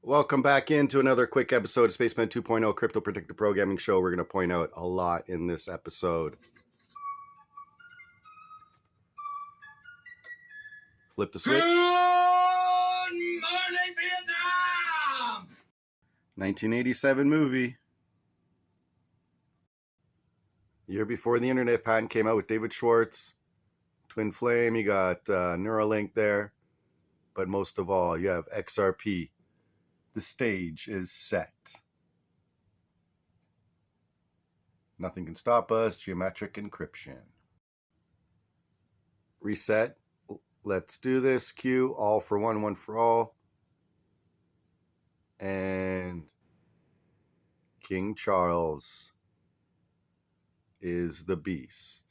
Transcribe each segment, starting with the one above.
Welcome back into another quick episode of Spaceman 2.0 Crypto Predictive Programming Show. We're going to point out a lot in this episode. Flip the switch. Good morning, Vietnam! 1987 movie. Year before the internet patent came out with David Schwartz. Twin Flame, you got Neuralink there. But most of all, you have XRP. The stage is set. Nothing can stop us. Geometric encryption. Reset. Let's do this. Q. All for one, one for all. And King Charles is the beast.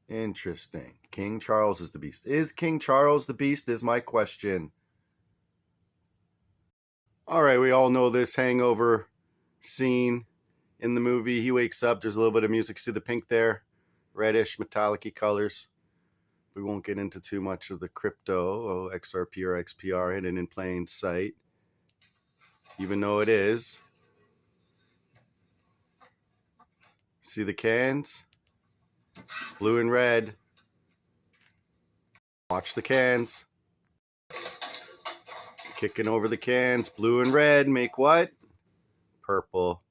Interesting. King Charles is the beast. Is King Charles the beast is my question. All right, we all know this hangover scene in the movie. He wakes up. There's a little bit of music. See the pink there? Reddish, metallic-y colors. We won't get into too much of the crypto, XRP or XPR, hidden in plain sight. Even though it is. See the cans? Blue and red. Watch the cans. Kicking over the cans. Blue and red make what? Purple.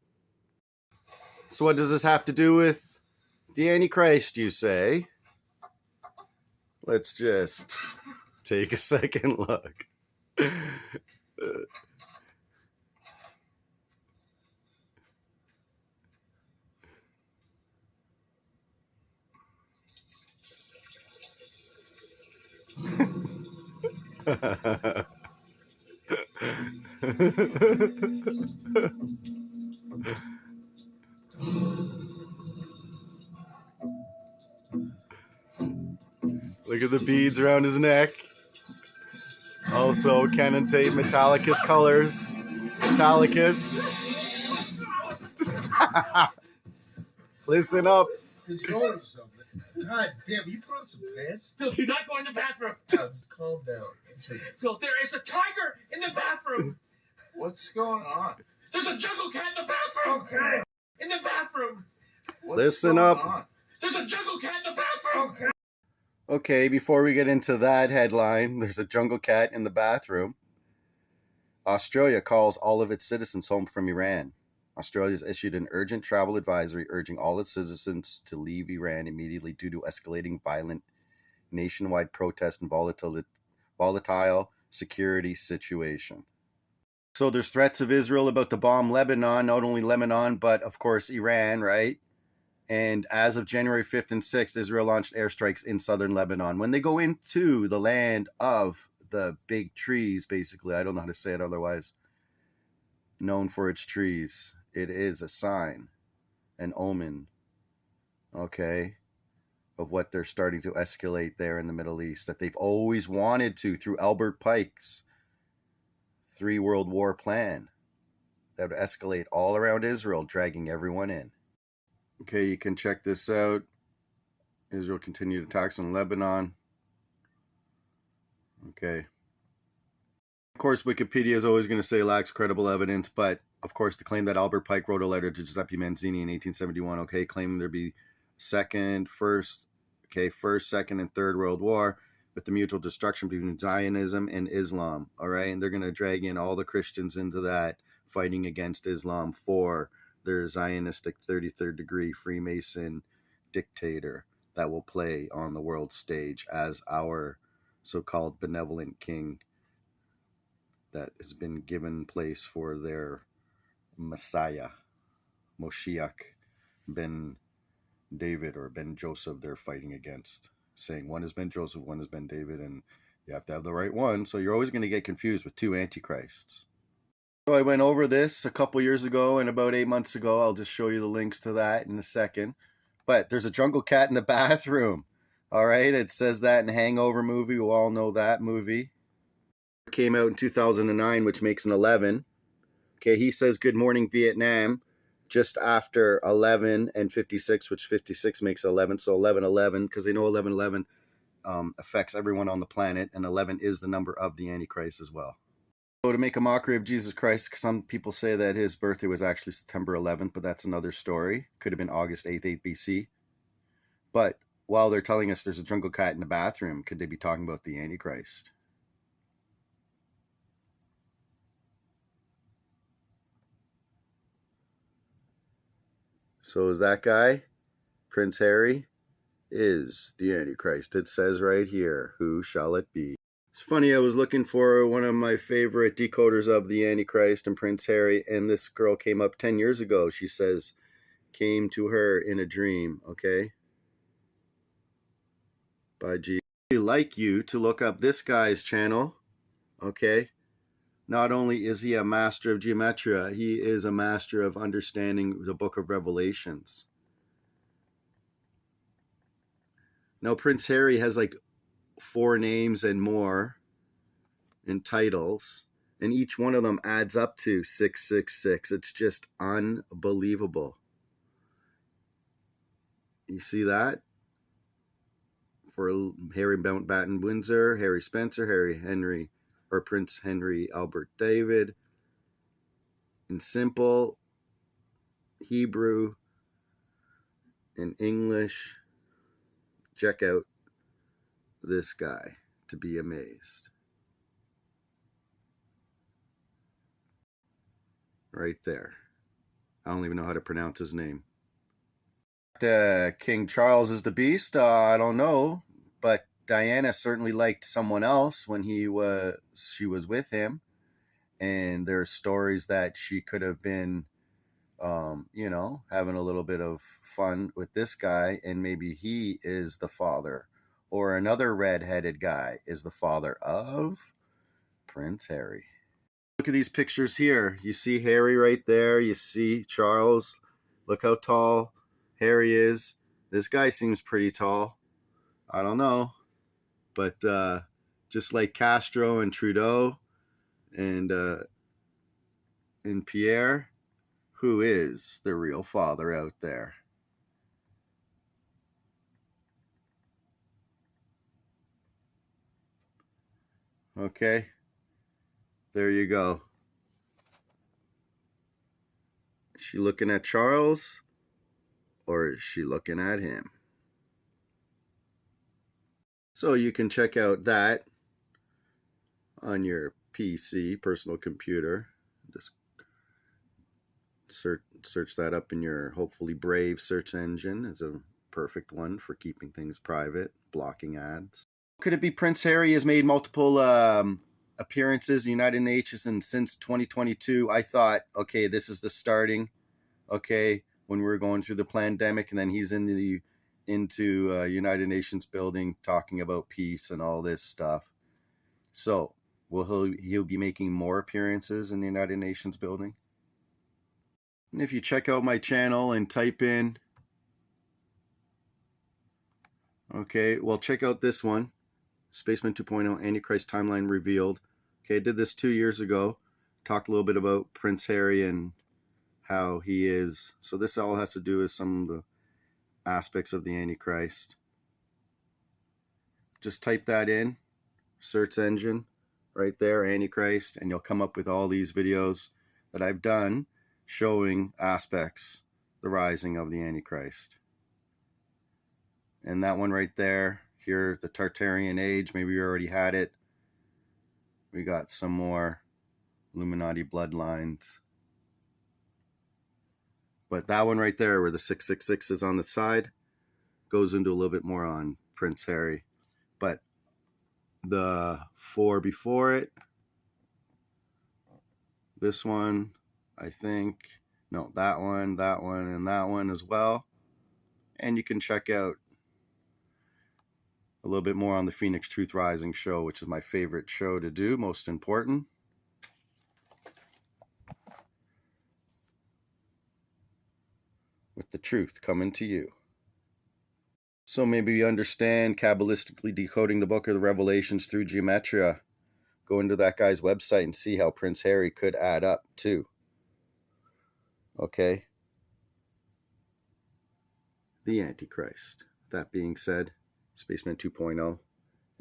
So what does this have to do with the Antichrist, you say? Let's just take a second look. Look at the beads around his neck. Also, connotate Metallicus colors. Metallicus. Listen up. Control yourself. God damn, you put on some pants? Phil, do not go in the bathroom. No, just calm down. Phil, there is a tiger in the bathroom. What's going on? There's a jungle cat in the bathroom. Okay. In the bathroom. What's Listen going up. on? There's a jungle cat in the bathroom. Okay. Okay, before we get into that headline, there's a jungle cat in the bathroom. Australia calls all of its citizens home from Iran. Australia has issued an urgent travel advisory urging all its citizens to leave Iran immediately due to escalating violent nationwide protest and volatile security situation. So there's threats of Israel about to bomb Lebanon, not only Lebanon, but of course Iran, right? And as of January 5th and 6th, Israel launched airstrikes in southern Lebanon. When they go into the land of the big trees, basically, I don't know how to say it otherwise, known for its trees, it is a sign, an omen, okay, of what they're starting to escalate there in the Middle East, that they've always wanted to through Albert Pike's 3 World War plan that would escalate all around Israel, dragging everyone in. Okay, you can check this out. Israel continued attacks on Lebanon. Okay. Of course, Wikipedia is always going to say lacks credible evidence, but of course, the claim that Albert Pike wrote a letter to Giuseppe Mazzini in 1871, okay, claiming there be first, second, and third World War with the mutual destruction between Zionism and Islam, all right? And they're going to drag in all the Christians into that, fighting against Islam for their Zionistic 33rd degree Freemason dictator that will play on the world stage as our so-called benevolent king that has been given place for their Messiah, Moshiach ben David or Ben Joseph they're fighting against, saying one is Ben Joseph, one is Ben David, and you have to have the right one, so you're always going to get confused with 2 antichrists. So I went over this a couple years ago and about 8 months ago. I'll just show you the links to that in a second. But there's a jungle cat in the bathroom. All right, it says that in Hangover movie. We all know that movie. It came out in 2009, which makes an 11. Okay, he says good morning Vietnam just after 11 and 56, which 56 makes 11. So 1111, because they know 1111 affects everyone on the planet, and 11 is the number of the Antichrist as well. So to make a mockery of Jesus Christ, some people say that his birthday was actually September 11th, but that's another story. Could have been August 8th, 8 BC. But while they're telling us there's a jungle cat in the bathroom, could they be talking about the Antichrist? So is that guy, Prince Harry, is the Antichrist. It says right here, who shall it be? It's funny, I was looking for one of my favorite decoders of the Antichrist and Prince Harry, and this girl came up 10 years ago. She says, came to her in a dream, okay? By G. I'd like you to look up this guy's channel, okay? Not only is he a master of geometria, he is a master of understanding the book of Revelations. Now, Prince Harry has like 4 names and more in titles, and each one of them adds up to 666. It's just unbelievable. You see that? For Harry Mountbatten Windsor, Harry Spencer, Harry Henry, or Prince Henry Albert David, in simple, Hebrew, and English. Check out this guy to be amazed. Right there. I don't even know how to pronounce his name. King Charles is the beast. I don't know, but Diana certainly liked someone else when she was with him, and there's stories that she could have been, having a little bit of fun with this guy, and maybe he is the father, or another red-headed guy is the father of Prince Harry. Look at these pictures here. You see Harry right there. You see Charles. Look how tall Harry is. This guy seems pretty tall. I don't know. But just like Castro and Trudeau and Pierre, who is the real father out there? Okay. There you go. Is she looking at Charles, or is she looking at him? So you can check out that on your PC, personal computer. Just search that up in your hopefully Brave search engine. It's a perfect one for keeping things private, blocking ads. Could it be Prince Harry has made multiple appearances in the United Nations, and since 2022, I thought, okay, this is the starting, okay, when we were going through the pandemic, and then he's into United Nations building talking about peace and all this stuff. So will he'll be making more appearances in the United Nations building? And if you check out my channel and type in, okay, well, check out this one, Spaceman 2.0 Antichrist Timeline Revealed. Okay, I did this 2 years ago. Talked a little bit about Prince Harry and how he is. So this all has to do with some of the aspects of the Antichrist. Just type that in, search engine, right there, Antichrist, and you'll come up with all these videos that I've done showing aspects, the rising of the Antichrist. And that one right there, here, the Tartarian Age, maybe you already had it. We got some more Illuminati bloodlines. But that one right there, where the 666 is on the side, goes into a little bit more on Prince Harry. But the 4 before it, this one, I think, no, that one, and that one as well. And you can check out a little bit more on the Phoenix Truth Rising show, which is my favorite show to do, most important. With the truth coming to you. So maybe you understand Kabbalistically decoding the book of the Revelations through geometria. Go into that guy's website and see how Prince Harry could add up too. Okay? The Antichrist. That being said, Spaceman 2.0.